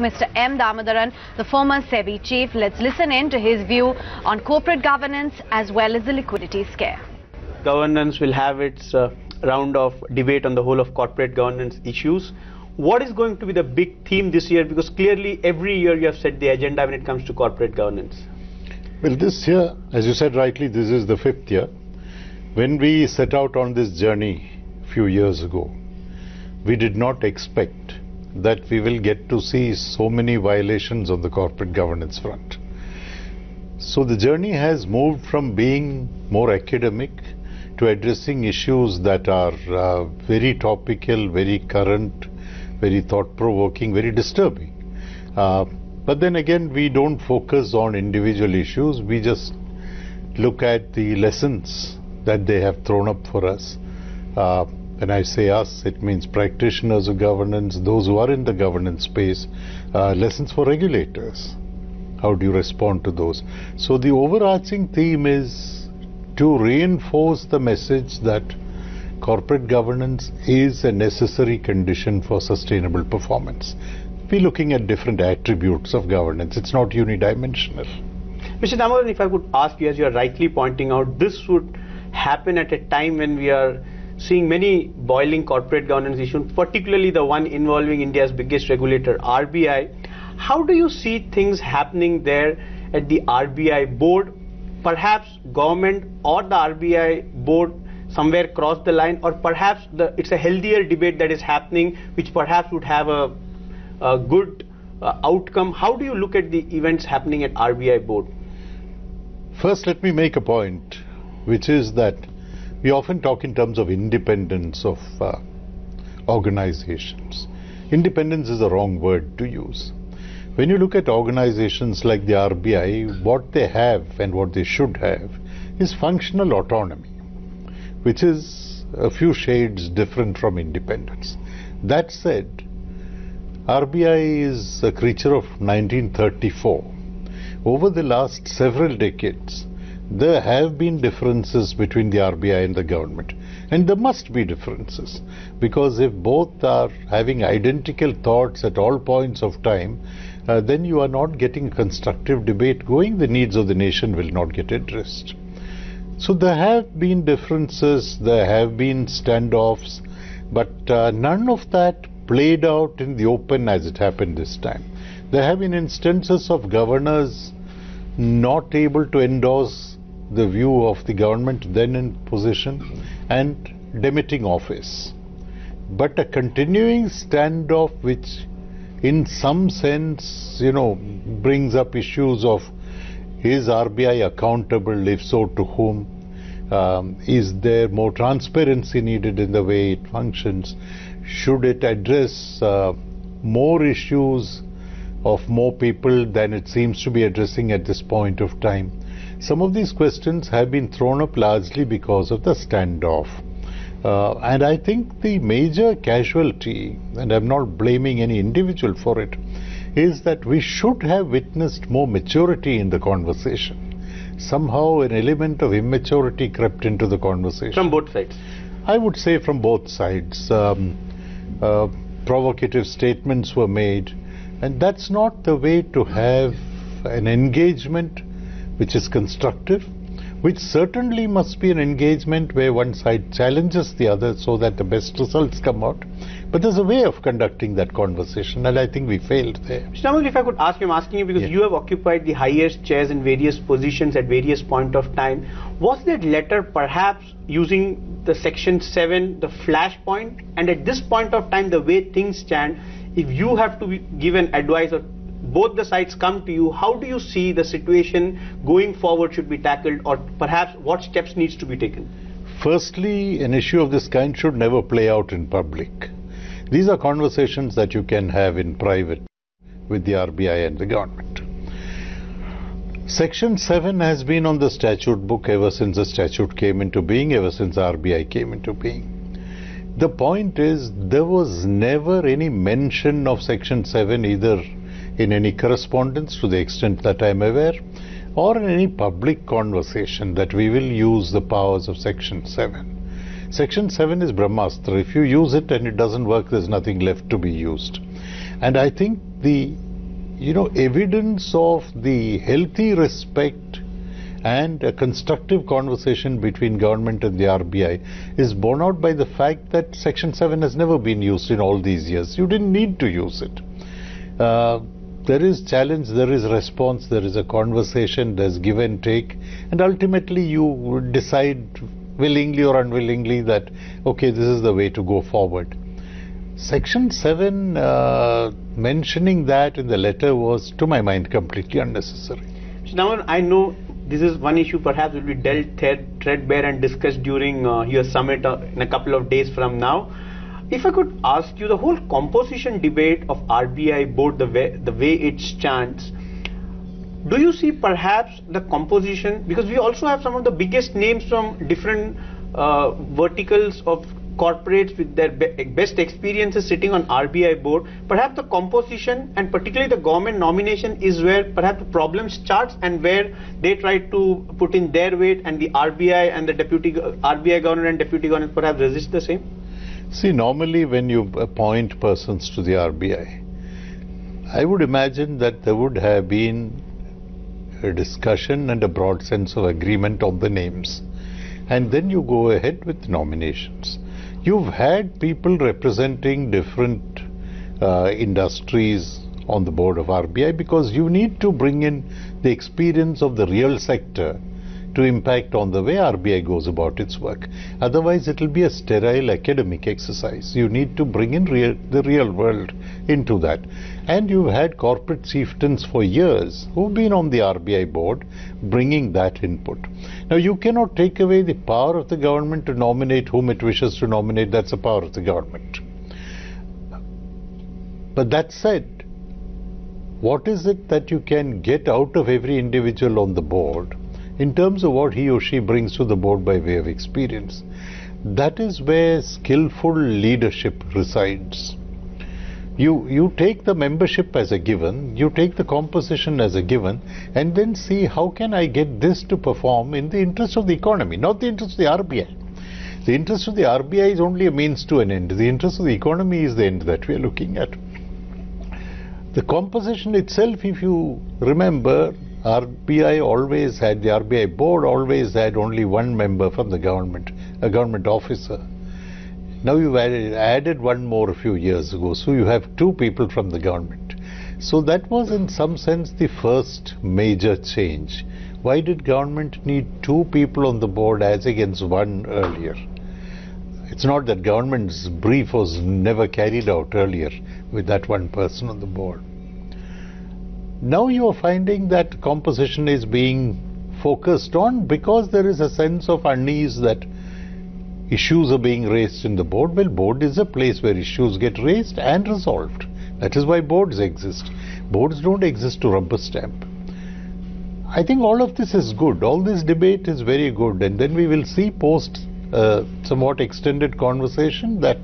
Mr. M Damodaran, the former SEBI chief. Let's listen in to his view on corporate governance as well as the liquidity scare. Governance will have its round of debate on the whole of corporate governance issues. What is going to be the big theme this year? Because clearly every year you have set the agenda when it comes to corporate governance. Well, this year, as you said rightly, this is the 5th year. When we set out on this journey a few years ago, we did not expect that we will get to see so many violations on the corporate governance front. So the journey has moved from being more academic to addressing issues that are very topical, very current, very thought-provoking, very disturbing. But then again, we don't focus on individual issues. We just look at the lessons that they have thrown up for us. When I say us, it means practitioners of governance, those who are in the governance space, lessons for regulators. How do you respond to those? So the overarching theme is to reinforce the message that corporate governance is a necessary condition for sustainable performance. We're looking at different attributes of governance. It's not unidimensional. Mr. Damodaran, if I could ask you, as you are rightly pointing out, this would happen at a time when we are seeing many boiling corporate governance issues, particularly the one involving India's biggest regulator, RBI. How do you see things happening there at the RBI board? Perhaps government or the RBI board somewhere cross the line, or perhaps it's a healthier debate that is happening, which perhaps would have a good outcome. How do you look at the events happening at RBI board? First, let me make a point, which is that we often talk in terms of independence of organizations. Independence is a wrong word to use. When you look at organizations like the RBI, what they have and what they should have is functional autonomy, which is a few shades different from independence. That said, RBI is a creature of 1934. Over the last several decades, there have been differences between the RBI and the government. And there must be differences, because if both are having identical thoughts at all points of time, then you are not getting constructive debate going. The needs of the nation will not get addressed. So there have been differences, there have been standoffs, but none of that played out in the open as it happened this time. There have been instances of governors not able to endorse the view of the government then in position and demitting office. But a continuing standoff which in some sense, brings up issues of, is RBI accountable? If so, to whom? Is there more transparency needed in the way it functions? Should it address more issues of more people than it seems to be addressing at this point of time? Some of these questions have been thrown up largely because of the standoff. And I think the major casualty, and I'm not blaming any individual for it, is that we should have witnessed more maturity in the conversation. Somehow an element of immaturity crept into the conversation. From both sides? I would say from both sides. Provocative statements were made, and that's not the way to have an engagement which is constructive, which certainly must be an engagement where one side challenges the other so that the best results come out. But there's a way of conducting that conversation, and I think we failed there. Mr. Damodaran, if I could ask you, I'm asking you because you have occupied the highest chairs in various positions at various points of time. Was that letter perhaps using the Section 7, the flashpoint, and at this point of time, the way things stand, if you have to give an advice or both the sides come to you, how do you see the situation going forward should be tackled, or perhaps what steps needs to be taken? Firstly, an issue of this kind should never play out in public. These are conversations that you can have in private with the RBI and the government. Section 7 has been on the statute book ever since the statute came into being, ever since RBI came into being. The point is, there was never any mention of Section 7 either in any correspondence to the extent that I'm aware, or in any public conversation that we will use the powers of Section 7. Section 7 is Brahmastra. If you use it and it doesn't work, there's nothing left to be used. And I think the evidence of the healthy respect and a constructive conversation between government and the RBI is borne out by the fact that Section 7 has never been used in all these years. You didn't need to use it. There is challenge, there is response, there is a conversation, there's give and take, and ultimately you decide willingly or unwillingly that, okay, this is the way to go forward. Section 7 mentioning that in the letter was, to my mind, completely unnecessary. So now I know this is one issue perhaps will be dealt threadbare and discussed during your summit in a couple of days from now. If I could ask you, the whole composition debate of RBI board, the way it stands, do you see perhaps the composition, because we also have some of the biggest names from different verticals of corporates with their best experiences sitting on RBI board, perhaps the composition and particularly the government nomination is where perhaps the problem starts and where they try to put in their weight and the RBI and the RBI governor and deputy governor perhaps resist the same? See, normally when you appoint persons to the RBI, I would imagine that there would have been a discussion and a broad sense of agreement on the names, and then you go ahead with nominations. You've had people representing different industries on the board of RBI because you need to bring in the experience of the real sector to impact on the way RBI goes about its work. Otherwise, it will be a sterile academic exercise. You need to bring in the real world into that. And you've had corporate chieftains for years who've been on the RBI board bringing that input. Now, you cannot take away the power of the government to nominate whom it wishes to nominate. That's the power of the government. But that said, what is it that you can get out of every individual on the board in terms of what he or she brings to the board by way of experience? That is where skillful leadership resides. You take the membership as a given, you take the composition as a given, and then see how can I get this to perform in the interest of the economy, not the interest of the RBI. The interest of the RBI is only a means to an end. The interest of the economy is the end that we are looking at. The composition itself, if you remember, RBI always had, the RBI board always had only one member from the government, a government officer. Now you've added one more a few years ago, so you have two people from the government. So that was in some sense the first major change. Why did government need two people on the board as against one earlier? It's not that government's brief was never carried out earlier with that one person on the board. Now you are finding that composition is being focused on because there is a sense of unease that issues are being raised in the board. Well, board is a place where issues get raised and resolved. That is why boards exist. Boards don't exist to rubber stamp. I think all of this is good. All this debate is very good, and then we will see post somewhat extended conversation that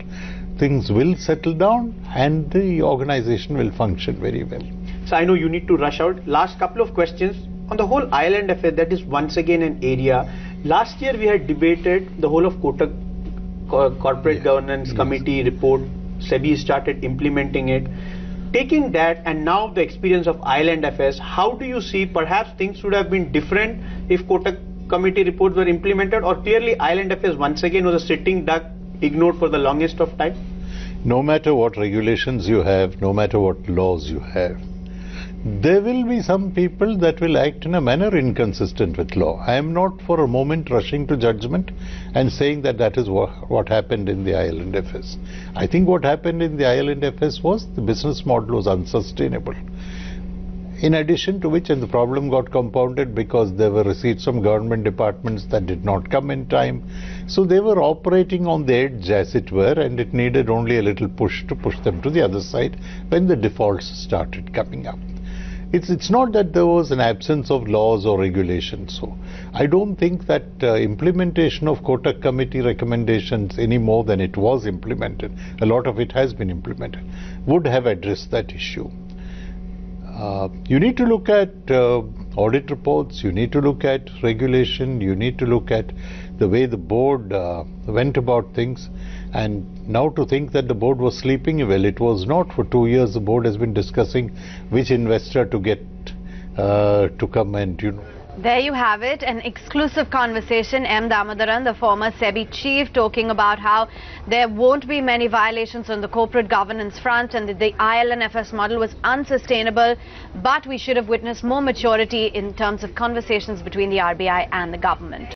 things will settle down and the organization will function very well. So I know you need to rush out. Last couple of questions on the whole island affair. That is once again an area. Last year we had debated the whole of Kotak Corporate Governance Committee report. SEBI started implementing it. Taking that and now the experience of island affairs, how do you see perhaps things would have been different if Kotak Committee reports were implemented, or clearly island affairs once again was a sitting duck ignored for the longest of time? No matter what regulations you have, no matter what laws you have, there will be some people that will act in a manner inconsistent with law. I am not for a moment rushing to judgment and saying that that is what happened in the island affairs. I think what happened in the island affairs was the business model was unsustainable. In addition to which, and the problem got compounded because there were receipts from government departments that did not come in time. So they were operating on the edge, as it were, and it needed only a little push to push them to the other side when the defaults started coming up. It's not that there was an absence of laws or regulations. So I don't think that implementation of Kotak Committee recommendations any more than it was implemented, a lot of it has been implemented, would have addressed that issue. You need to look at audit reports, you need to look at regulation, you need to look at the way the board went about things. And now to think that the board was sleeping, well, it was not. For 2 years the board has been discussing which investor to get to come and, There you have it, an exclusive conversation. M Damodaran, the former SEBI chief, talking about how there won't be many violations on the corporate governance front and that the IL&FS model was unsustainable, but we should have witnessed more maturity in terms of conversations between the RBI and the government.